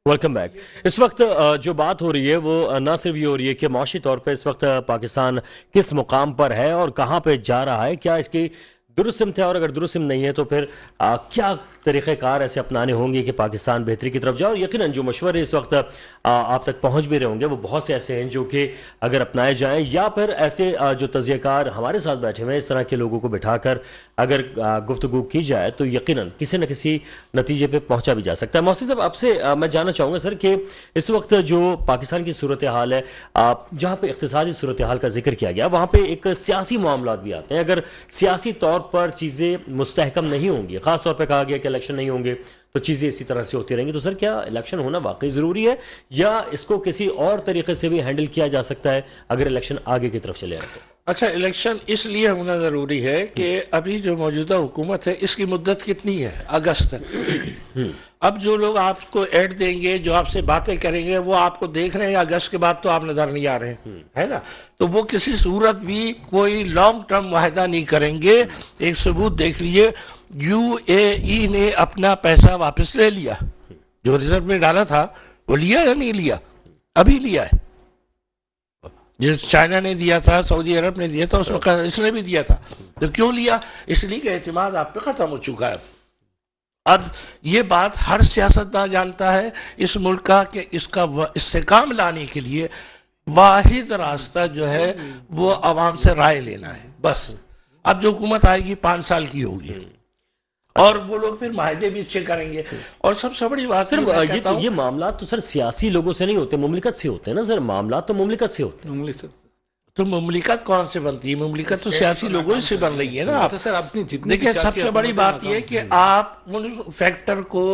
Welcome back. اس وقت جو بات ہو رہی ہے وہ نہ صرف یہ ہو رہی ہے کہ معاشی طور پہ اس وقت پاکستان کس مقام پر ہے اور کہاں پہ جا رہا ہے، کیا اس کی درست سمت ہے، اور اگر درست سمت نہیں ہے تو پھر کیا طریقہ کار ایسے اپنانے ہوں گے کہ پاکستان بہتری کی طرف جائے۔ اور یقیناً جو مشورے اس وقت آپ تک پہنچ بھی رہے ہوں گے وہ بہت سے ایسے ہیں جو کہ اگر اپنائے جائیں، یا پھر ایسے جو تجزیہ کار ہمارے ساتھ بیٹھے ہوئے ہیں اس طرح کے لوگوں کو بٹھا کر اگر گفتگو کی جائے تو یقیناً کسی نہ کسی نتیجے پہ پہنچا بھی جا سکتا ہے۔ محسن صاحب، آپ سے میں جاننا چاہوں گا سر کہ اس وقت جو پاکستان کی صورتحال ہے، جہاں پہ اقتصادی صورتحال کا ذکر کیا گیا وہاں پہ ایک سیاسی معاملات بھی آتے ہیں۔ اگر سیاسی طور پر چیزیں مستحکم نہیں ہوں گی، خاص طور پہ کہا گیا کہ الیکشن نہیں ہوں گے تو چیزیں اسی طرح سے ہوتی رہیں گی، تو سر کیا الیکشن ہونا واقعی ضروری ہے یا اس کو کسی اور طریقے سے بھی ہینڈل کیا جا سکتا ہے اگر الیکشن آگے کی طرف چلے آتے؟ اچھا، الیکشن اس لیے ہونا ضروری ہے کہ ابھی جو موجودہ حکومت ہے اس کی مدت کتنی ہے؟ اگست تک۔ اب جو لوگ آپ کو ایڈ دیں گے، جو آپ سے باتیں کریں گے، وہ آپ کو دیکھ رہے ہیں اگست کے بعد تو آپ نظر نہیں آ رہے ہیں، ہے نا؟ تو وہ کسی صورت بھی کوئی لانگ ٹرم معاہدہ نہیں کریں گے۔ ایک ثبوت دیکھ لیجئے، یو اے ای نے اپنا پیسہ واپس لے لیا، جو ریزرو میں ڈالا تھا وہ لیا یا نہیں لیا؟ ابھی لیا ہے۔ جس چائنا نے دیا تھا، سعودی عرب نے دیا تھا، اس نے بھی دیا تھا۔ تو کیوں لیا؟ اس لیے کہ اعتماد آپ پہ ختم ہو چکا ہے۔ اب یہ بات ہر سیاستدان جانتا ہے اس ملک کا کہ اس سے کام لانے کے لیے واحد راستہ جو ہے وہ عوام سے رائے لینا ہے، بس۔ اب جو حکومت آئے گی 5 سال کی ہوگی اور وہ لوگ پھر معاہدے بھی اچھے کریں گے۔ اور سب سے بڑی بات یہ معاملات تو سر سیاسی لوگوں سے نہیں ہوتے، مملکت سے ہوتے ہیں نا سر، معاملات تو مملکت سے ہوتے ہیں۔ تو مملکت کون سے بنتی ہے؟ مملکت تو سیاسی لوگوں سے بن رہی ہے نا۔ دیکھیں، سب سے بڑی بات یہ کہ آپ ان فیکٹر کو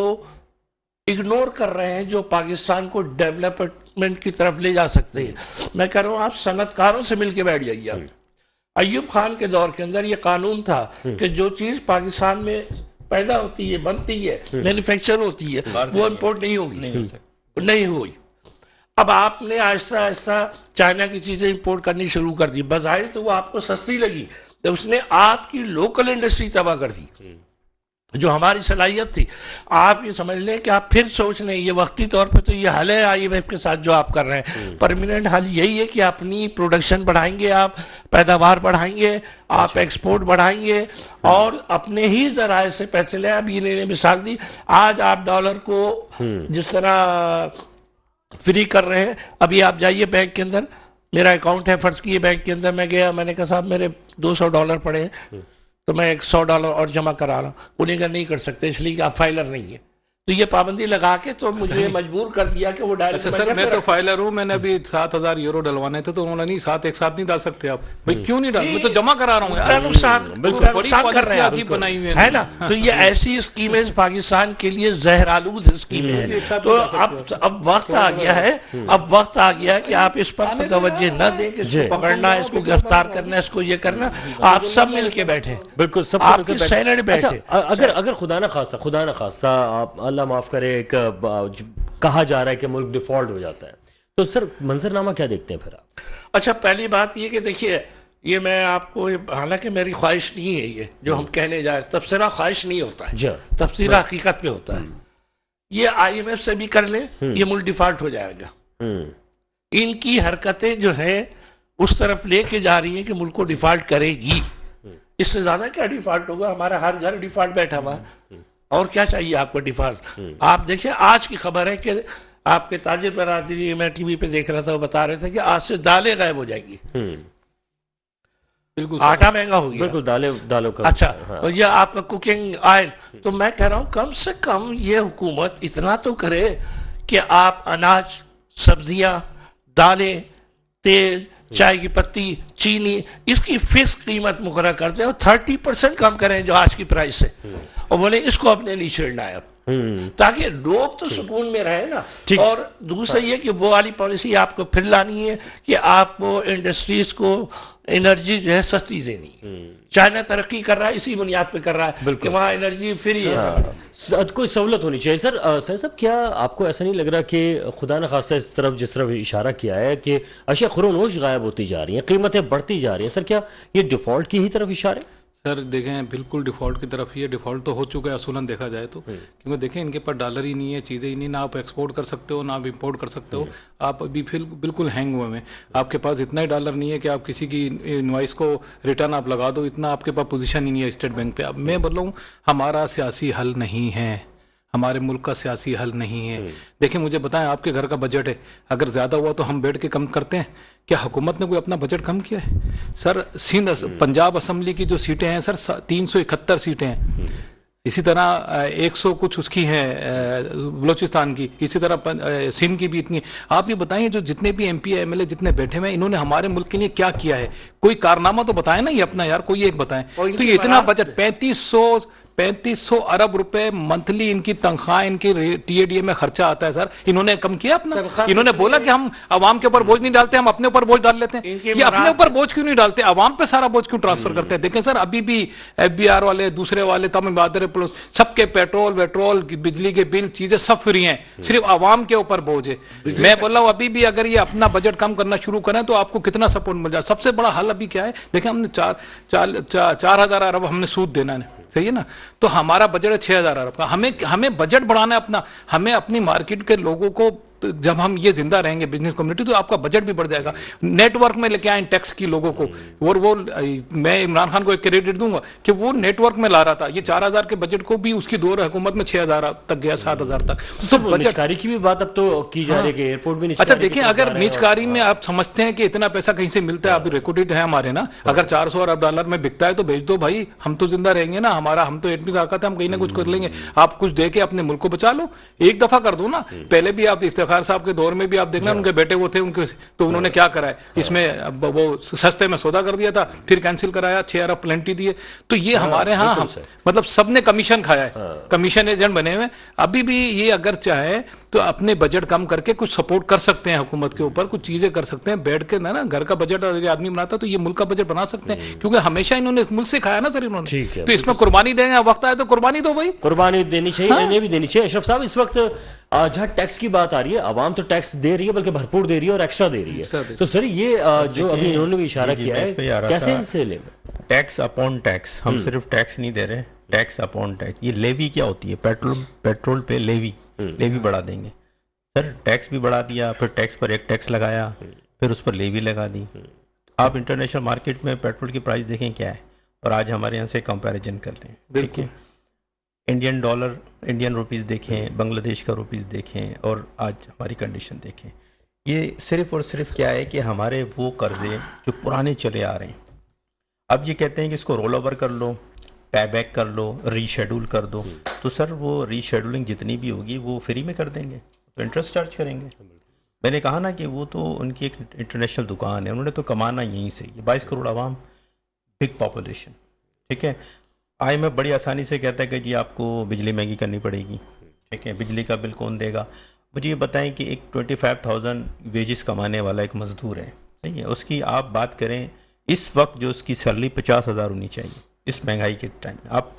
اگنور کر رہے ہیں جو پاکستان کو ڈیولپمنٹ کی طرف لے جا سکتے ہیں۔ میں کہہ رہا ہوں آپ صنعت کاروں سے مل کے بیٹھ جائیے۔ ایوب خان کے دور کے اندر یہ قانون تھا کہ جو چیز پاکستان میں پیدا ہوتی ہے، بنتی ہے، مینوفیکچر ہوتی ہے، وہ امپورٹ نہیں ہوگی، نہیں ہوئی۔ اب آپ نے آہستہ آہستہ چائنا کی چیزیں امپورٹ کرنی شروع کر دی، بظاہر تو وہ آپ کو سستی لگی، تو اس نے آپ کی لوکل انڈسٹری تباہ کر دی، جو ہماری صلاحیت تھی۔ آپ یہ سمجھ لیں کہ آپ پھر سوچ لیں، یہ وقتی طور پہ تو یہ حل ہے IMF کے ساتھ جو آپ کر رہے ہیں، پرمیننٹ حل یہی ہے کہ اپنی پروڈکشن بڑھائیں گے، آپ پیداوار بڑھائیں گے، آپ ایکسپورٹ بڑھائیں گے اور اپنے ہی ذرائع سے پیسے لیں۔ اب یہ نے مثال دی، آج آپ ڈالر کو جس طرح فری کر رہے ہیں، ابھی آپ جائیے بینک کے اندر، میرا اکاؤنٹ ہے فرض کیے بینک کے اندر، میں گیا، میں نے کہا صاحب میرے $200 پڑے ہیں تو میں $100 اور جمع کرا رہا ہوں۔ انہیں کہا نہیں کر سکتے اس لیے کہ آپ فائلر نہیں ہیں۔ تو یہ پابندی لگا کے تو مجھے مجبور کر دیا کہ وہ ڈائریکٹ۔ اچھا سر، میں تو فائلر ہوں، میں نے ابھی 7,000 یورو ڈلوانے تھے تو انہوں نے نہیں، 7 ایک ساتھ نہیں ڈال سکتے آپ؟ بھائی کیوں نہیں ڈال؟ میں تو جمع کرا رہا ہوں یار، نقصان کر رہے ہیں، ہے نا؟ تو یہ ایسی اسکیمیں پاکستان کے لیے زہر آلود اسکیمیں ہیں۔ تو اب وقت آ گیا ہے، اب وقت آ گیا ہے کہ آپ اس پر توجہ نہ دیں کہ اس کو پکڑنا ہے، اس کو گرفتار کرنا ہے، اس کو یہ کرنا۔ آپ سب مل کے بیٹھے، بالکل سب آپ کی سینٹ بیٹھے۔ اگر خدا نہ خواستہ اللہ معاف کرے ایک کہا جا رہا ہے کہ ملک ڈیفالٹ ہو جاتا ہے تو سر منظرنامہ کیا دیکھتے ہیں پھر آپ؟ اچھا، پہلی بات یہ کہ دیکھیے، یہ میں آپ کو، حالانکہ میری خواہش نہیں ہے یہ جو ہم کہنے جا رہے ہیں، تبصرہ خواہش نہیں ہوتا ہے، تبصرہ حقیقت پہ ہوتا ہے۔ یہ IMF سے بھی کر لیں، یہ ملک ڈیفالٹ ہو جائے گا۔ ان کی حرکتیں جو ہیں اس طرف لے کے جا رہی ہیں کہ ملک کو ڈیفالٹ کرے گی۔ اس سے زیادہ کیا ڈیفالٹ ہوگا؟ ہمارا ہر گھر ڈیفالٹ بیٹھا ہوا ہے، اور کیا چاہیے آپ کو ڈیفالٹ؟ آپ دیکھیں، آج کی خبر ہے کہ آپ کے تاجر برادری، میں ٹی وی پہ دیکھ رہا تھا، وہ بتا رہے تھے کہ آج سے دالیں غائب ہو جائیں گی، آٹا مہنگا ہو گیا، بالکل دالوں کا۔ اچھا، اور یہ آپ کا کوکنگ آئل۔ تو میں کہہ رہا ہوں کم سے کم یہ حکومت اتنا تو کرے کہ آپ اناج، سبزیاں، دالیں، تیل، چائے کی پتی، چینی، اس کی فکس قیمت مقرر کر دیں اور 30% کم کریں جو آج کی پرائس سے، اور بولے اس کو اپنے نہیں چھیڑنا ہے اب، تاکہ لوگ تو سکون میں رہے نا۔ اور دوسرا یہ کہ وہ والی پالیسی آپ کو پھر لانی ہے کہ آپ کو انڈسٹریز کو انرجی جو ہے سستی دینی ہے۔ چائنا ترقی کر رہا ہے اسی بنیاد پہ کر رہا ہے کہ وہاں انرجی فری ہے، کوئی سہولت ہونی چاہیے۔ سر صاحب، کیا آپ کو ایسا نہیں لگ رہا کہ خدا نخواستہ اس طرف جس طرف اشارہ کیا ہے کہ اشیاء خرونوش غائب ہوتی جا رہی ہیں، قیمتیں بڑھتی جا رہی ہیں، سر کیا یہ ڈیفالٹ کی ہی طرف اشارہ ہے؟ सर देखें बिल्कुल डिफ़ॉल्ट की तरफ ही है, डिफ़ॉल्ट तो हो चुका है असूलन देखा जाए तो, क्योंकि देखें इनके पास डॉलर ही नहीं है, चीज़ें ही नहीं, ना आप एक्सपोर्ट कर सकते हो ना आप इंपोर्ट कर सकते हो, आप अभी फिर बिल्कुल हैंग हुए में, आपके पास इतना ही डॉलर नहीं है कि आप किसी की इनवाइस को रिटर्न आप लगा दो, इतना आपके पास पोजीशन ही नहीं है स्टेट बैंक पे। अब मैं बोल रहा हूँ हमारा सियासी हल नहीं है, हमारे मुल्क का सियासी हल नहीं है। देखिए मुझे बताएं, आपके घर का बजट है, अगर ज़्यादा हुआ तो हम बैठ के कम करते हैं? क्या हुकूमत ने कोई अपना बजट कम किया है? सर सिंध पंजाब असम्बली की जो सीटें हैं सर 371 सीटें हैं, इसी तरह 100 कुछ उसकी है बलोचिस्तान की, इसी तरह सिंध की भी इतनी। आप ये बताइए जो जितने भी MP MLA जितने बैठे हुए हैं, इन्होंने हमारे मुल्क के लिए क्या किया है? कोई कारनामा तो बताएं ना, ये अपना यार कोई एक बताएं। तो ये इतना बजट 3500 अरब रुपए मंथली इनकी तनख्वाह, इनकी TADA में खर्चा आता है सर, इन्होंने कम किया अपना? इन्होंने बोला कि हम अवाम के ऊपर बोझ नहीं डालते, हम अपने ऊपर बोझ डाल लेते हैं। ये अपने ऊपर बोझ क्यों नहीं डालते, अवाम पे सारा बोझ क्यों ट्रांसफर करते हैं? देखें सर अभी भी FBR वाले, दूसरे वाले, तमाम बादर पुलिस, सबके पेट्रोल बिजली के बिल, चीजें सब फ्री हैं, सिर्फ अवाम के ऊपर बोझ है। मैं बोल रहा हूँ अभी भी अगर ये अपना बजट कम करना शुरू करें तो आपको कितना सपोर्ट मिल जाए। सबसे बड़ा हल अभी क्या है, देखें हमने 4,000 अरब हमने सूद देना है, सही है ना, तो हमारा बजट है 6,000 अरब का। हमें बजट बढ़ाना है अपना, हमें अपनी मार्केट के लोगों को, जब हम ये जिंदा रहेंगे बिजनेस कम्युनिटी, तो आपका बजट भी बढ़ जाएगा। नेटवर्क में लेके आए टैक्स की लोगों को, और वो मैं इमरान खान को एक क्रेडिट दूंगा कि वो नेटवर्क में ला रहा था। ये 4,000 के बजट को भी उसकी दौर हुकूमत में 6,000 तक गया, 7,000 तक। तो निजकारी की भी बात अब तो की जा रही है कि एयरपोर्ट भी अच्छा देखिए, अगर निजकारी में आप समझते हैं कि इतना पैसा कहीं से मिलता है, अभी रिकॉर्डेड है हमारे ना, अगर 400 अरब डॉलर में बिकता है तो भेज दो भाई, हम तो जिंदा रहेंगे ना, हम तो इतनी ताकत है, हम कहीं ना कुछ कर लेंगे। आप कुछ दे के अपने मुल्क को बचा लो, एक दफा कर दो ना। पहले भी आप इफ्तिखार साहब के दौर में भी आप देखना, उनके बेटे वो थे उनके, तो उन्होंने क्या करा है, इसमें वो सस्ते में सौदा कर दिया था, फिर कैंसिल कराया, 6 अरब प्लेंटी दिए। तो ये हमारे यहाँ मतलब सबने कमीशन खाया है, कमीशन एजेंट बने हुए। अभी भी ये अगर चाहे तो अपने बजट कम करके कुछ सपोर्ट कर सकते हैं हुकूमत के ऊपर, कुछ चीजें कर सकते हैं बैठ के ना। घर का बजट अगर आदमी बनाता तो ये मुल्क का बजट बना सकते हैं, क्योंकि हमेशा इन्होंने मुल्क से खाया ना सर इन्होंने। तो इसमें कुर्बानी देंगे, वक्त आए तो कुर्बानी दो भाई, कुर्बानी देनी चाहिए, इन्हें भी देनी चाहिए। अशरफ साहब, इस वक्त जहाँ टैक्स की बात आ रही है, आवाम तो टैक्स दे रही है, बल्कि भरपूर दे रही है और एक्स्ट्रा दे रही है, तो सर ये जो अभी इन्होंने भी इशारा किया है, कैसे इनसे ले? टैक्स अपॉन टैक्स, हम सिर्फ टैक्स नहीं दे रहे, टैक्स अपॉन टैक्स। ये लेवी क्या होती है? पेट्रोल पे लेवी बढ़ा देंगे सर, टैक्स भी बढ़ा दिया, फिर टैक्स पर एक टैक्स लगाया, फिर उस पर लेवी लगा दी। आप इंटरनेशनल मार्केट में पेट्रोल की प्राइस देखें क्या है, और आज हमारे यहाँ से कंपैरिजन कर लें, ठीक है? इंडियन डॉलर, इंडियन रुपीस देखें, बांग्लादेश का रुपीस देखें, और आज हमारी कंडीशन देखें। ये सिर्फ और सिर्फ क्या है कि हमारे वो कर्जे जो पुराने चले आ रहे हैं, अब ये कहते हैं कि इसको रोल ओवर कर लो, पे बैक कर लो, रीशेड्यूल कर दो। तो सर वो रीशेड्यूलिंग जितनी भी होगी वो फ्री में कर देंगे, तो इंटरेस्ट चार्ज करेंगे। मैंने कहा ना कि वो तो उनकी एक इंटरनेशनल दुकान है, उन्होंने तो कमाना यहीं से। 22 करोड़ आवाम, बिग पॉपुलेशन, ठीक है। IMF बड़ी आसानी से कहता है कि जी आपको बिजली महंगी करनी पड़ेगी, ठीक है, बिजली का बिल कौन देगा? मुझे ये बताएं कि एक 25,000 वेजेस कमाने वाला एक मजदूर है, सही है, उसकी आप बात करें इस वक्त जो उसकी सैलरी 50,000 होनी चाहिए इस महंगाई के टाइम में, आप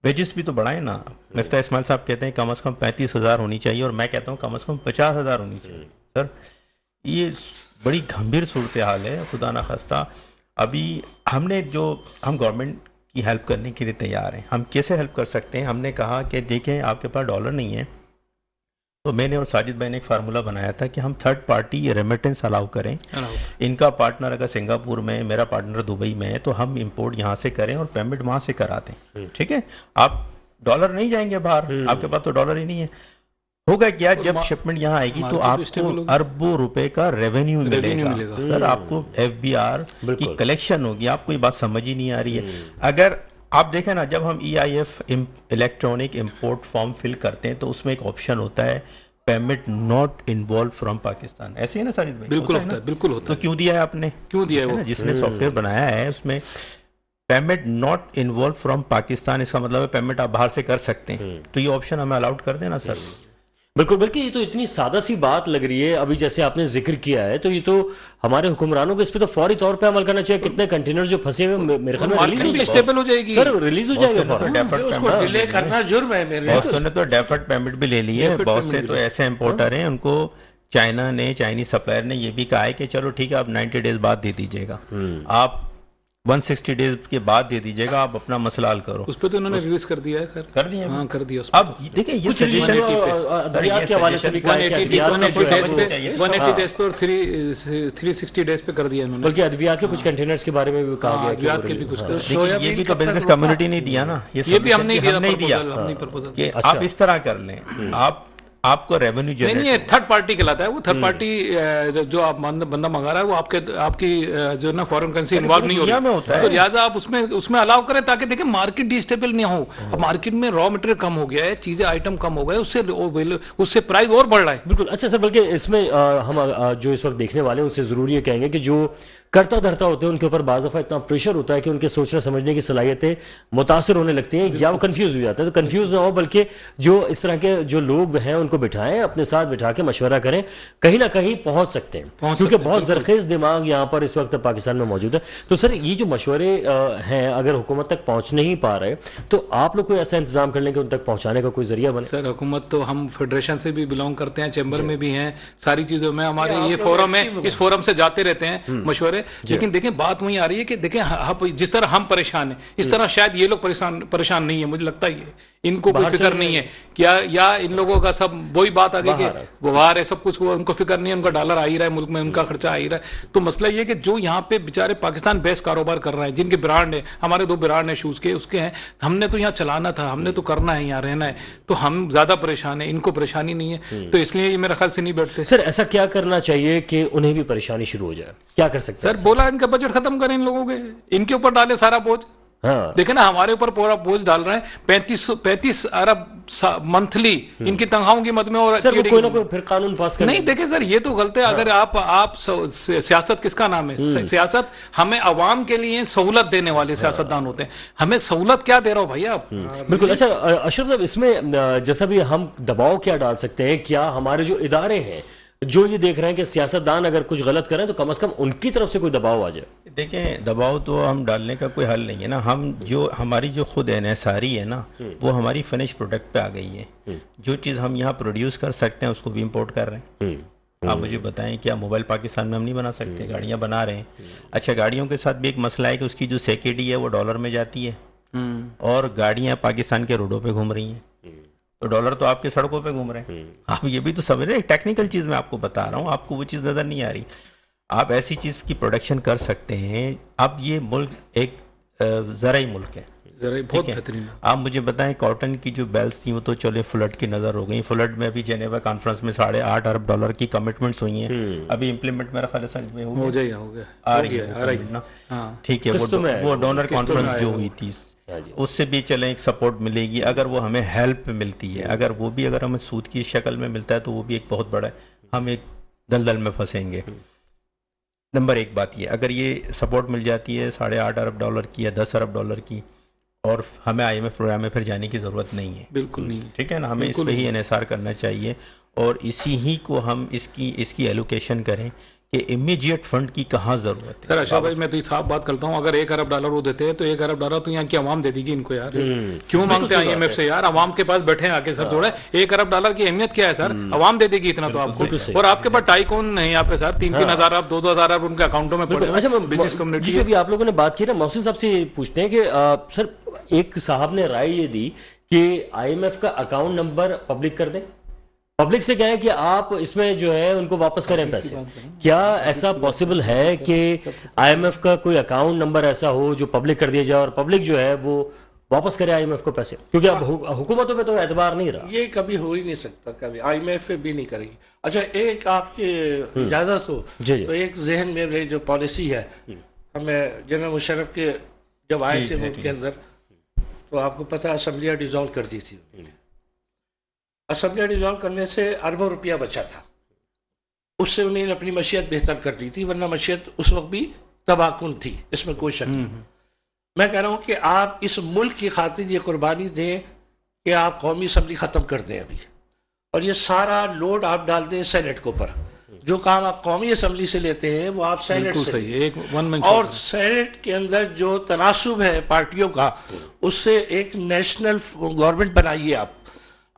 वेजेस भी तो बढ़ाएं ना। मिफ्ता इस्माइल साहब कहते हैं कम से कम 35,000 होनी चाहिए, और मैं कहता हूँ कम से कम 50,000 होनी चाहिए। सर ये बड़ी गंभीर सूरत हाल है, खुदा ना खास्ता। अभी हम गवर्नमेंट की हेल्प करने के लिए तैयार हैं। हम कैसे हेल्प कर सकते हैं? हमने कहा कि देखें आपके पास डॉलर नहीं है, तो मैंने और साजिद भाई ने एक फार्मूला बनाया था कि हम थर्ड पार्टी रेमिटेंस अलाउ करें। इनका पार्टनर अगर सिंगापुर में, मेरा पार्टनर दुबई में है, तो हम इंपोर्ट यहाँ से करें और पेमेंट वहाँ से करा दें, ठीक है। आप डॉलर नहीं जाएंगे बाहर, आपके पास तो डॉलर ही नहीं है। होगा क्या, जब शिपमेंट यहाँ आएगी तो आपको अरबों रुपए का रेवेन्यू मिलेगा सर, आपको FBR की कलेक्शन होगी। आपको ये बात समझ ही नहीं आ रही है। अगर आप देखें ना, जब हम EIF electronic import form fill करते हैं तो उसमें एक ऑप्शन होता है payment not involve from Pakistan, ऐसे ही ना साजिद भाई? बिल्कुल होता है, बिल्कुल होता है। तो क्यों दिया है आपने? क्यों दिया है? जिसने सॉफ्टवेयर बनाया है उसमें payment not involve from Pakistan, इसका मतलब है पेमेंट आप बाहर से कर सकते हैं। तो ये ऑप्शन हमें अलाउड कर देना सर। बिल्कुल, बल्कि ये तो इतनी सादा सी बात लग रही है। अभी जैसे आपने जिक्र किया है, तो ये तो हमारे हुक्मरानों को इस पे तो फौरी तौर पे अमल करना चाहिए। कितने कंटेनर्स जो फंसे हुए मेरे ख्याल में रिलीज स्टेबल हो जाएगी सर, रिलीज हो जाएगा। उसको डिले करना जुर्म है मेरे। बॉस ने तो डेफर्ड पेमेंट भी ले लिए। बहुत से तो ऐसे इंपोर्टर हैं, उनको चाइनीज सप्लायर ने ये भी कहा है कि चलो ठीक है आप 90 डेज बाद दे दीजिएगा। आप 160 डेज के बाद दे दीजिएगा, आप अपना मसला हल करो। उस पर तो उन्होंने रिलीज कर दिया है, खैर कर दिया, हाँ कर दिया। अब देखिए ये सजेशन अद्वियात के हवाले से भी कहा है कि अद्वियात ने जो है वो 180 डेज पे और 360 डेज पे कर दिया इन्होंने। बल्कि अद्वियात के कुछ कंटेनर्स के बारे में भी कहा गया कि अद्वियात के भी कुछ ये भी तो बिजनेस कम्युनिटी नहीं दिया ना, ये भी हम नहीं दिया प्रपोजल कि आप इस तरह कर लें, आपको रेवेन्यू जनरेट नहीं, ये थर्ड पार्टी कहलाता है। वो थर्ड पार्टी जो आप बंदा मंगा रहा है वो आपकी जो ना फॉरेन करेंसी इन्वॉल्व नहीं होता है, तो लिहाजा आप उसमें अलाउ करें ताकि देखिए मार्केट डिस्टेबल नहीं हो। अब मार्केट में रॉ मटेरियल कम हो गया है, चीजें आइटम कम हो गए, उससे प्राइस और बढ़ रहा है। बिल्कुल। अच्छा सर, बल्कि इसमें हम जो इस वक्त देखने वाले हैं उनसे जरूरी ये कहेंगे कि जो करता धरता होते हैं उनके ऊपर बाज़ दफ़ा इतना प्रेशर होता है कि उनके सोचने समझने की सलाहियतें मुतासर होने लगती हैं या वो कंफ्यूज हो जाते हैं। तो कंफ्यूज ना हो, बल्कि जो इस तरह के जो लोग हैं उनको बिठाएं, अपने साथ बिठा के मशवरा करें, कहीं ना कहीं पहुंच सकते हैं, क्योंकि बहुत जरखेज दिमाग यहाँ पर इस वक्त पाकिस्तान में मौजूद है। तो सर ये जो मशवरे हैं अगर हुकूमत तक पहुँच नहीं पा रहे तो आप लोग कोई ऐसा इंतजाम कर लें कि उन तक पहुँचाने का कोई जरिया बने? सर हुकूमत तो हम फेडरेशन से भी बिलोंग करते हैं, चैम्बर में भी हैं, सारी चीज़ों में हमारे ये फोरम है, इस फोरम से जाते रहते हैं मशवरे। लेकिन देखें बात वहीं आ रही है कि देखें जिस तरह हम परेशान हैं इस तरह शायद ये लोग परेशान नहीं है। मुझे लगता है इनको कोई फिक्र नहीं है क्या, या इन लोगों का सब वही बात आ गई कि बाहर है सब कुछ, उनको फिक्र नहीं है, उनका डॉलर आ ही रहा है, मुल्क में उनका खर्चा आ ही रहा है। तो मसला ये कि जो यहाँ पे बेचारे पाकिस्तान बेस कारोबार कर रहे हैं, जिनके ब्रांड है, हमारे 2 ब्रांड है शूज के, उसके हैं, हमने तो यहाँ चलाना था, हमने तो करना है, यहाँ रहना है, तो हम ज्यादा परेशान है, इनको परेशानी नहीं है, तो इसलिए ये मेरे ख्याल से नहीं बैठते। सर ऐसा क्या करना चाहिए कि उन्हें भी परेशानी शुरू हो जाए? क्या कर सकते हैं सर? बोला इनका बजट खत्म करें, इन लोगों के, इनके ऊपर डाले सारा बोझ। हाँ। देखे ना हमारे ऊपर पूरा बोझ डाल रहे हैं, 35 अरब मंथली इनकी तनख्वाहों की मद में। और सर कोई ना कोई फिर कानून पास कर नहीं, देखे सर ये तो गलत है। अगर आप सियासत किसका नाम है? सियासत हमें अवाम के लिए सहूलत देने वाले सियासतदान होते हैं, हमें सहूलत क्या दे रहे हो भैया आप? बिल्कुल। अच्छा अशरफ साहब, इसमें जैसा भी हम दबाव क्या डाल सकते हैं, क्या हमारे जो इदारे हैं जो ये देख रहे हैं कि सियासतदान अगर कुछ गलत करें तो कम से कम उनकी तरफ से कोई दबाव आ जाए? देखें दबाव तो हम डालने का कोई हल नहीं है ना, हम जो हमारी जो खुद एनएसआरई है ना वो हमारी फिनिश प्रोडक्ट पे आ गई है। जो चीज़ हम यहाँ प्रोड्यूस कर सकते हैं उसको भी इम्पोर्ट कर रहे हैं। आप मुझे बताएं क्या मोबाइल पाकिस्तान में हम नहीं बना सकते? गाड़ियाँ बना रहे हैं। अच्छा गाड़ियों के साथ भी एक मसला है कि उसकी जो सेकेडी है वो डॉलर में जाती है और गाड़ियाँ पाकिस्तान के रोडों पर घूम रही हैं, तो डॉलर तो आपके सड़कों पे घूम रहे हैं। आप ये भी तो समझ रहे हैं, टेक्निकल चीज़ मैं आपको बता रहा हूँ, आपको वो चीज़ नज़र नहीं आ रही। आप ऐसी चीज़ की प्रोडक्शन कर सकते हैं। अब ये मुल्क एक ज़राई मुल्क है, बहुत बेहतरीन। आप मुझे बताएं कॉटन की जो बेल्स थी वो तो चले फ्लड की नज़र हो गई। फ्लड में अभी जेनेवा कॉन्फ्रेंस में $8.5 अरब की कमिटमेंट्स हुई हैं, अभी इम्प्लीमेंट मेरा ख्याल में हो गया, आ रही है ना, ठीक है। वो डोनर कॉन्फ्रेंस जो हुई थी उससे भी चलें एक सपोर्ट मिलेगी, अगर वो हमें हेल्प मिलती है, अगर वो भी अगर हमें सूद की शक्ल में मिलता है तो वो भी एक बहुत बड़ा है, हम एक दलदल में फंसेंगे। नंबर 1 बात ये, अगर ये सपोर्ट मिल जाती है $8.5 अरब की या $10 अरब की, और हमें IMF प्रोग्राम में फिर जाने की ज़रूरत नहीं है, बिल्कुल नहीं, ठीक है ना, हमें इस पर ही इन्हिसार करना चाहिए और इसी ही को हम इसकी एलोकेशन करें कि इमीडिएट फंड की कहाँ जरूरत है। सर अशरफ भाई मैं तो साफ बात करता हूँ, अगर $1 अरब वो देते हैं तो $1 अरब तो यहाँ की आवाम दे देगी इनको यार। क्यों मांगते हैं IMF से यार? आवाम के पास बैठे हैं आके सर, थोड़ा $1 अरब की अहमियत क्या है सर? आवाम दे देगी इतना तो आपको, और आपके पास टाइकून है यहाँ पे सर, 3-3 हज़ार अरब 2-2 हज़ार अरब उनके अकाउंटों में पड़े। अच्छा बिजनेस कम्युनिटी जो भी आप लोगों ने बात की ना, मोहसिन साहब से पूछते हैं कि सर एक साहब ने राय ये दी कि IMF का अकाउंट नंबर पब्लिक कर दें, पब्लिक से क्या है कि आप इसमें जो है उनको वापस करें पैसे। क्या ऐसा पॉसिबल है कि IMF का कोई अकाउंट नंबर ऐसा हो जो पब्लिक कर दिया जाए और पब्लिक जो है वो वापस करे IMF को पैसे? क्योंकि अब हुकूमतों पे तो एतबार नहीं रहा, ये कभी हो ही नहीं सकता, कभी IMF पे भी नहीं करेगी। अच्छा एक आपकी इजाजत हो तो एक जहन में रही जो पॉलिसी है, हमें जनरल मुशर्रफ के जब आए थे मुल्क के अंदर तो आपको पता असेंबलियाँ डिसॉल्व कर दी थी। असेंबलियाँ डिसॉल्व करने से अरबों रुपया बचा था, उससे उन्होंने अपनी मशीयत बेहतर कर ली थी, वरना मशीयत उस वक्त भी तबाहकुन थी, इसमें कोई शक नहीं। मैं कह रहा हूँ कि आप इस मुल्क की खातिर ये कुर्बानी दें कि आप कौमी असम्बली ख़त्म कर दें अभी, और ये सारा लोड आप डाल दें सेनेट के ऊपर। जो काम आप कौमी असम्बली से लेते हैं वो आप सेनेट से, और सेनेट के अंदर जो तनासुब है पार्टियों का, उससे एक नेशनल गवर्नमेंट बनाइए आप।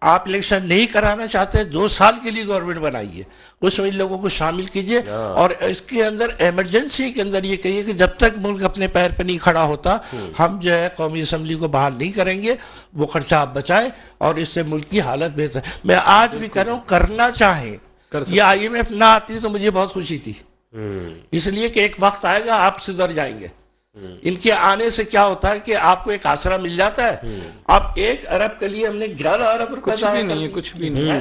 آپ الیکشن نہیں کرانا چاہتے 2 سال کے لیے گورنمنٹ بنائیے, اس میں لوگوں کو شامل کیجئے, اور اس کے اندر ایمرجنسی کے اندر یہ کہیے کہ جب تک ملک اپنے پیر پہ نہیں کھڑا ہوتا ہم جو ہے قومی اسمبلی کو بحال نہیں کریں گے, وہ خرچہ آپ بچائیں اور اس سے ملک کی حالت بہتر. میں آج بھی کہہ رہا ہوں کرنا چاہیں, یہ IMF نہ آتی تو مجھے بہت خوشی تھی, اس لیے کہ ایک وقت آئے گا آپ سدھر جائیں گے. ان کے آنے سے کیا ہوتا ہے کہ آپ کو ایک آسرا مل جاتا ہے. اب 1 ارب کے لیے ہم نے 11 ارب روپے کچھ بھی نہیں ہے, کچھ بھی نہیں ہے.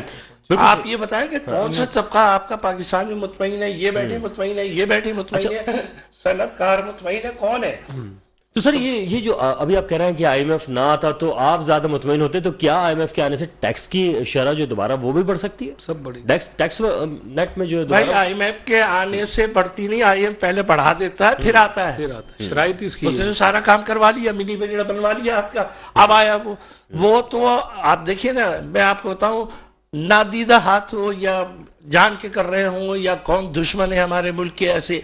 آپ یہ بتائیں کہ کون سا طبقہ آپ کا پاکستان میں مطمئن ہے؟ یہ بیٹھے مطمئن ہے, یہ بیٹھے مطمئن ہے, صنعت کار مطمئن ہے, کون ہے؟ تو سر یہ جو ابھی آپ کہہ رہے ہیں کہ IMF نہ آتا تو آپ زیادہ مطمئن ہوتے, تو کیا IMF کے آنے سے ٹیکس کی شرح جو دوبارہ وہ بھی بڑھ سکتی ہے؟ سب بڑی ٹیکس نیٹ میں جو بھائی IMF کے آنے سے بڑھتی نہیں, IMF پہلے بڑھا دیتا ہے پھر آتا ہے. پھر آتا ہے, شرائط اس کی اس نے سارا کام کروا لیا, منی بجٹ بنوا لیا آپ کا, اب آیا وہ تو آپ دیکھیے نا, میں آپ کو بتاؤں, نادیدہ ہاتھ ہو یا جان کے کر رہے ہوں یا کون دشمن ہے ہمارے ملک کے ایسے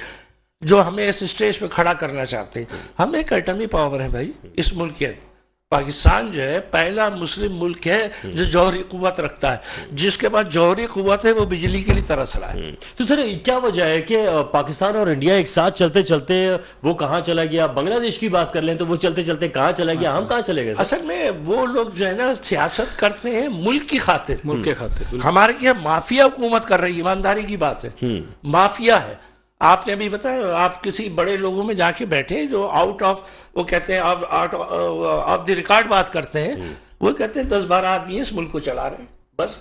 جو ہمیں اس اسٹیج پہ کھڑا کرنا چاہتے ہیں, ہم ایک ایٹمی پاور ہیں بھائی اس ملک کے. پاکستان جو ہے پہلا مسلم ملک ہے جو جوہری قوت رکھتا ہے, جس کے بعد جوہری قوت ہے وہ بجلی کے لیے ترس رہا ہے. تو سر کیا وجہ ہے کہ پاکستان اور انڈیا ایک ساتھ چلتے چلتے وہ کہاں چلا گیا؟ بنگلہ دیش کی بات کر لیں تو وہ چلتے چلتے کہاں چلا گیا, ہم کہاں چلے گئے؟ اصل میں وہ لوگ جو ہے نا سیاست کرتے ہیں ملک کی خاطر, ملک کے خاطر. ہمارے کیا مافیا حکومت کر رہی ہے, ایمانداری کی بات ہے, مافیا ہے. آپ نے ابھی بتایا, آپ کسی بڑے لوگوں میں جا کے بیٹھے جو آؤٹ آف وہ کہتے ہیں آف دی ریکارڈ بات کرتے ہیں, وہ کہتے ہیں 10-12 آدمی اس ملک کو چلا رہے ہیں بس,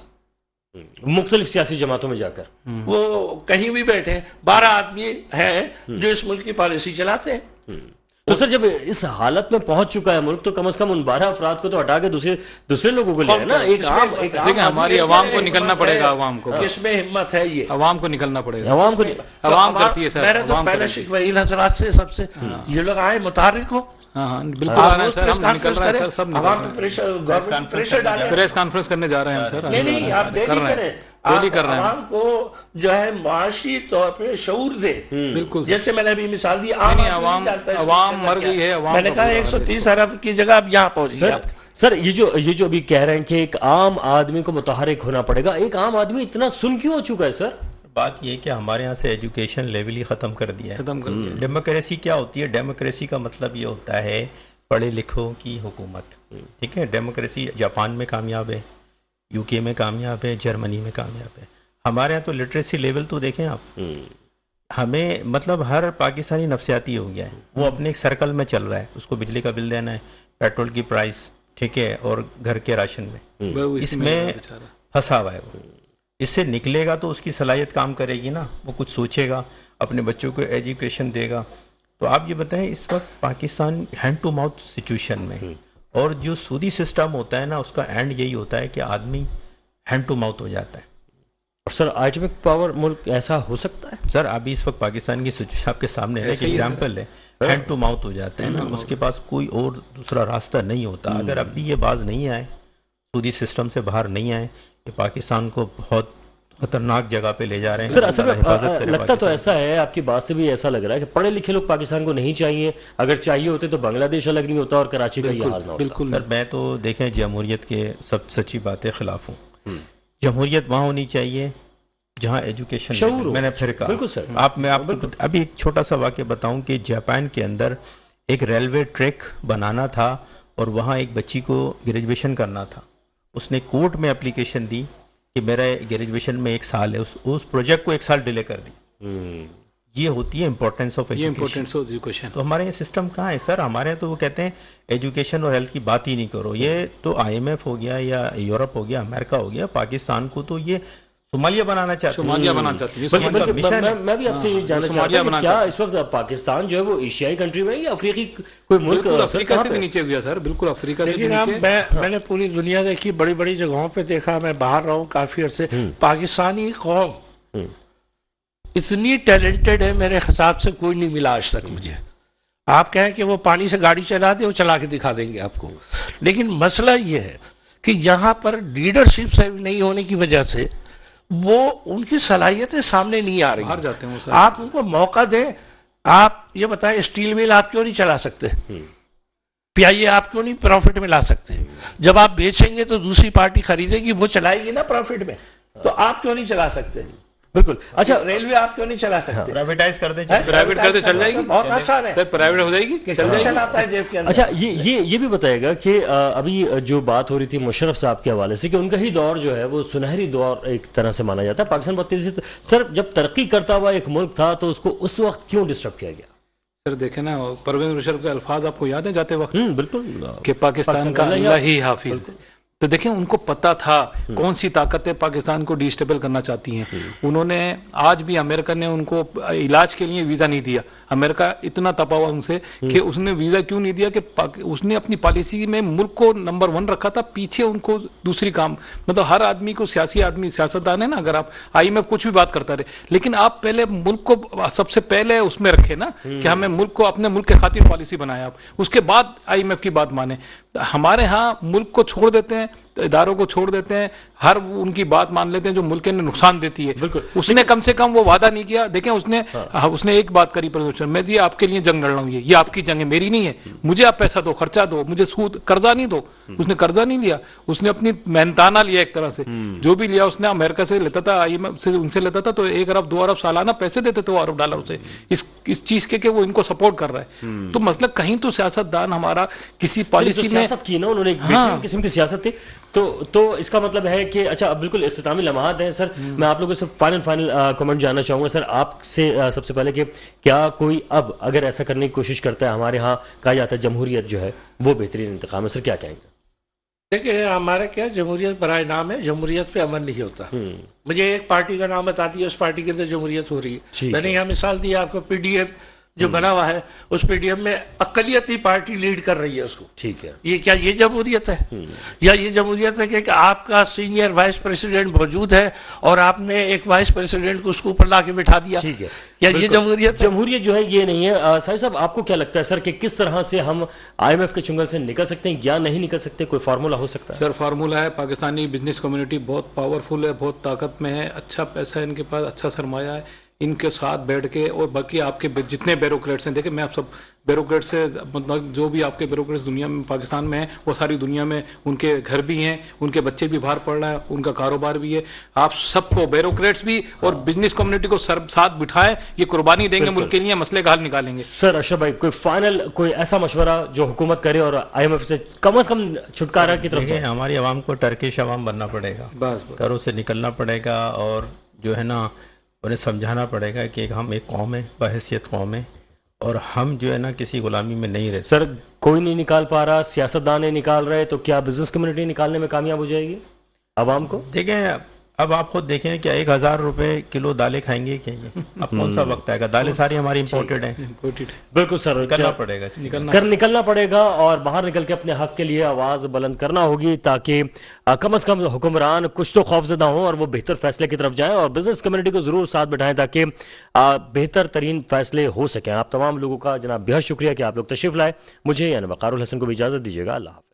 مختلف سیاسی جماعتوں میں جا کر وہ کہیں بھی بیٹھے 12 آدمی ہیں جو اس ملک کی پالیسی چلاتے ہیں. تو سر جب اس حالت میں پہنچ چکا ہے ملک تو کم از کم ان 12 افراد کو تو ہٹا کے دوسرے لوگوں کو لے نا. لیکن ہماری عوام کو نکلنا پڑے گا, عوام کو کس میں ہمت ہے, یہ عوام کو نکلنا پڑے گا, عوام کرتی ہے سر. میں نے تو پہلے شکوہ ان حضرات سے سب سے یہ لوگ آئے متحرک ہو, ہاں بالکل آنا ہے سر, ہم نکل رہے ہیں سر, سب عوام پہ پریشر ڈالیں. پریس کانفرنس کرنے جا رہے ہیں ہم سر. نہیں آپ ڈیلی کریں, ڈیلی کر رہے ہیں, عوام کو جو ہے معاشی طور پہ شعور دے. بالکل جیسے میں نے ابھی مثال دی, عوام مر گئی ہے, میں نے کہا 130 ارب کی جگہ اب یہاں پہنچ گئی. سر یہ جو ابھی کہہ رہے ہیں کہ ایک عام آدمی کو متحرک ہونا پڑے گا, ایک عام آدمی اتنا سن کیوں ہو چکا ہے سر؟ بات یہ کہ ہمارے ہاں سے ایجوکیشن لیول ہی ختم کر دیا ہے. ڈیموکریسی کیا ہوتی ہے؟ ڈیموکریسی کا مطلب یہ ہوتا ہے پڑھے لکھوں کی حکومت. ٹھیک ہے, ڈیموکریسی جاپان میں کامیاب ہے, UK میں کامیاب ہے, جرمنی میں کامیاب ہے. ہمارے یہاں تو لٹریسی لیول تو دیکھیں آپ, ہمیں مطلب ہر پاکستانی نفسیاتی ہو گیا ہے, وہ اپنے ایک سرکل میں چل رہا ہے, اس کو بجلی کا بل دینا ہے, پیٹرول کی پرائس, ٹھیک ہے, اور گھر کے راشن میں, اس میں پھنسا ہوا ہے. وہ اس سے نکلے گا تو اس کی صلاحیت کام کرے گی نا, وہ کچھ سوچے گا, اپنے بچوں کو ایجوکیشن دے گا. تو آپ یہ بتائیں اس وقت Pakistan hand to mouth situation میں, اور جو سودی سسٹم ہوتا ہے نا اس کا اینڈ یہی ہوتا ہے کہ آدمی ہینڈ ٹو ماؤتھ ہو جاتا ہے. اور سر ایٹمک پاور ملک ایسا ہو سکتا ہے؟ سر ابھی اس وقت پاکستان کی سچویشن آپ کے سامنے ایک ایگزامپل ہے, ہینڈ ٹو ماؤتھ ہو جاتا ہے نا, اس کے پاس کوئی اور دوسرا راستہ نہیں ہوتا. اگر اب بھی یہ باز نہیں آئے, سودی سسٹم سے باہر نہیں آئے, یہ پاکستان کو بہت خطرناک جگہ پہ لے جا رہے ہیں. سر اصل میں لگتا تو ایسا ہے, آپ کی بات سے بھی ایسا لگ رہا ہے کہ پڑھے لکھے لوگ پاکستان کو نہیں چاہیے, اگر چاہیے ہوتے تو بنگلہ دیش الگ نہیں ہوتا اور کراچی کا یہ حال نہ ہوتا. بالکل سر میں تو دیکھیں جمہوریت کے سب سچی باتیں خلاف ہوں. جمہوریت وہاں ہونی چاہیے جہاں ایجوکیشن شعور ہو. میں نے پھر کہا بالکل سر, میں آپ کو ابھی ایک چھوٹا سا واقعہ بتاؤں کہ جاپان کے اندر ایک ریلوے ٹریک بنانا تھا اور وہاں ایک بچی کو گریجویشن کرنا تھا. اس نے کورٹ میں اپلیکیشن دی کہ میرا گریجویشن میں 1 سال ہے, اس پروجیکٹ کو 1 سال ڈیلے کر دی. یہ ہوتی ہے امپورٹنس آف ایجوکیشن. تو ہمارے یہ سسٹم کہاں ہے سر؟ ہمارے تو وہ کہتے ہیں ایجوکیشن اور ہیلتھ کی بات ہی نہیں کرو. یہ تو IMF ہو گیا یا یورپ ہو گیا, امریکہ ہو گیا, پاکستان کو تو یہ صومالیہ بنانا چاہتے ہیں. میں بھی آپ سے یہ جاننا چاہتا ہوں کہ کیا اس وقت پاکستان جو ہے وہ ایشیائی کنٹری میں یا افریقی کوئی ملک؟ افریقہ سے بھی نیچے گیا سر, بالکل افریقہ سے بھی نیچے. میں نے پوری دنیا دیکھی, بڑی بڑی جگہوں پہ دیکھا, میں باہر رہا ہوں کافی عرصے. پاکستانی قوم اتنی ٹیلنٹڈ ہے, میرے حساب سے کوئی نہیں ملا آج تک مجھے. آپ کہیں کہ وہ پانی سے گاڑی چلا دے, وہ چلا کے دکھا دیں گے آپ کو. لیکن مسئلہ یہ ہے کہ یہاں پر لیڈرشپ نہیں ہونے کی وجہ سے وہ ان کی صلاحیتیں سامنے نہیں آ رہی. باہر جاتے ہیں وہ, آپ ان کو موقع دیں. آپ یہ بتائیں اسٹیل مل آپ کیوں نہیں چلا سکتے؟ PIA आप क्यों नहीं प्रॉफिट में ला सकते? जब आप बेचेंगे तो दूसरी पार्टी खरीदेगी, वो चलाएगी ना प्रॉफिट में, तो आप क्यों नहीं चला सकते? बिल्कुल। अच्छा, रेलवे आप क्यों नहीं चला सकते? प्राइवेटाइज कर दे, प्राइवेट करते चल जाएगी, बहुत आसान है सर, प्राइवेट हो जाएगी, चल जाएगी। कमीशन आता है जेब के अंदर। अच्छा, ये भी बताएगा कि अभी जो बात हो रही थी मुशर्रफ साहब के हवाले से कि उनका ही दौर जो है वो सुनहरी दौर एक तरह से माना जाता है। पाकिस्तान बहुत तेजी से सर जब तरक्की करता हुआ एक मुल्क था तो उसको उस वक्त क्यों डिस्टर्ब किया गया? सर देखे ना, परवेज मुशर्रफ के अल्फाज आपको याद है जाते वक्त बिल्कुल, कि पाकिस्तान का अल्लाह ही हाफिज। तो देखें, उनको पता था कौन सी ताकतें पाकिस्तान को डिस्टेबल करना चाहती हैं। उन्होंने आज भी, अमेरिका ने उनको इलाज के लिए वीज़ा नहीं दिया। अमेरिका इतना तपा हुआ उनसे कि उसने वीज़ा क्यों नहीं दिया कि उसने अपनी पॉलिसी में मुल्क को नंबर 1 रखा था, पीछे उनको दूसरी काम, मतलब हर आदमी को, सियासी आदमी, सियासतदान है ना, अगर आप IMF कुछ भी बात करता रहे, लेकिन आप पहले मुल्क को सबसे पहले उसमें रखे ना कि हमें मुल्क को, अपने मुल्क के खातिर पॉलिसी बनाए आप, उसके बाद IMF की बात माने। हमारे यहाँ मुल्क को छोड़ देते हैं, इदारों को छोड़ देते हैं, हर उनकी बात मान लेते हैं जो मुल्क के नुकसान देती है। उसने कम से कम वो वादा नहीं किया। देखें, उसने एक बात करी, मैं जी आपके लिए जंग लड़ रहा हूँ, ये आपकी जंग है, मेरी नहीं है, मुझे आप पैसा दो, खर्चा दो, मुझे सूद, कर्जा नहीं दो। उसने कर्जा नहीं लिया, उसने अपनी मेहनताना लिया एक तरह से, जो भी लिया उसने अमेरिका से लेता था, IMF से उनसे लेता था, तो 1 अरब 2 अरब सालाना पैसे देते थे वो अरब डॉलर से, इस चीज के वो इनको सपोर्ट कर रहा है। तो मतलब कहीं तो सियासतदान हमारा किसी पॉलिसी में सियासत की ना उन्होंने, एक बेहतरीन किस्म की सियासत थी। तो इसका मतलब है कि अच्छा, बिल्कुल इख्तितामी लम्हात हैं सर। मैं आप लोगों से फाइनल कमेंट जानना चाहूंगा सर आपसे सबसे पहले कि क्या कोई अब अगर ऐसा करने की कोशिश करता है, हमारे यहाँ कहा जाता है जमहूरियत जो है वो बेहतरीन इंतकाम है, सर क्या कहेंगे? देखिए, हमारे क्या जमहूरियत बराए नाम है, जमहूरियत पे अमल नहीं होता। मुझे एक पार्टी का नाम बताती है, उस पार्टी के अंदर जमहूरियत हो रही है। मैंने यहाँ मिसाल दी आपको, PDM जो बना हुआ है, उस PDM में अक़लियती पार्टी लीड कर रही है उसको। ठीक है, ये क्या ये जमहूरियत है? या ये जमहूरियत है कि आपका सीनियर वाइस प्रेसिडेंट मौजूद है और आपने एक वाइस प्रेसिडेंट को उसको ऊपर ला के बिठा दिया? ठीक है, या ये जमहूरियत? जमहूरियत जो है ये नहीं है। साहिब साहब, आपको क्या लगता है सर कि किस तरह से हम IMF के चुंगल से निकल सकते हैं या नहीं निकल सकते? कोई फार्मूला हो सकता है? सर फार्मूला है, पाकिस्तानी बिजनेस कम्युनिटी बहुत पावरफुल है, बहुत ताकत में है, अच्छा पैसा है इनके पास, अच्छा सरमाया है। इनके साथ बैठ के, और बाकी आपके जितने ब्यूरोक्रेट्स हैं, देखिए मैं आप सब ब्यूरोक्रेट से, मतलब जो भी आपके ब्यूरोक्रेट्स दुनिया में, पाकिस्तान में हैं, वो सारी दुनिया में उनके घर भी हैं, उनके बच्चे भी बाहर पढ़ रहे हैं, उनका कारोबार भी है। आप सबको, ब्यूरोक्रेट्स भी और बिजनेस कम्युनिटी को साथ बिठाएं, ये कुर्बानी देंगे मुल्क के लिए, मसले का हल निकालेंगे। सर अशरफ भाई, कोई फाइनल, कोई ऐसा मशवरा जो हुकूमत करे और IMF से कम छुटकारा की तरफ जाए? हमारी आवाम को टर्किश आवाम बनना पड़ेगा, बस घरों से निकलना पड़ेगा, और जो है ना उन्हें समझाना पड़ेगा कि हम एक कौम है, बहैसियत कौम है, और हम जो है ना किसी गुलामी में नहीं रहते। सर कोई नहीं निकाल पा रहा, सियासतदान नहीं निकाल रहे, तो क्या बिजनेस कम्युनिटी निकालने में कामयाब हो जाएगी आवाम को? देखें, अब आप खुद देखें क्या 1000 रुपए किलो दालें खाएंगे क्या? ये अब कौन सा वक्त आएगा? दालें सारी हमारी इंपोर्टेड हैं। बिल्कुल सर, निकलना पड़ेगा, निकलना पड़ेगा और बाहर निकल के अपने हक के लिए आवाज बुलंद करना होगी, ताकि कम से कम हुक्मरान कुछ तो खौफजदा हो और वो बेहतर फैसले की तरफ जाएं, और बिजनेस कम्युनिटी को जरूर साथ बिठाएं ताकि बेहतर तरीन फैसले हो सकें। आप तमाम लोगों का जनाब बेहद शुक्रिया कि आप लोग तशरीफ लाए। मुझे यानी वक़ारुल हसन को भी इजाजत दीजिएगा। अल्लाह हाफ़िज़।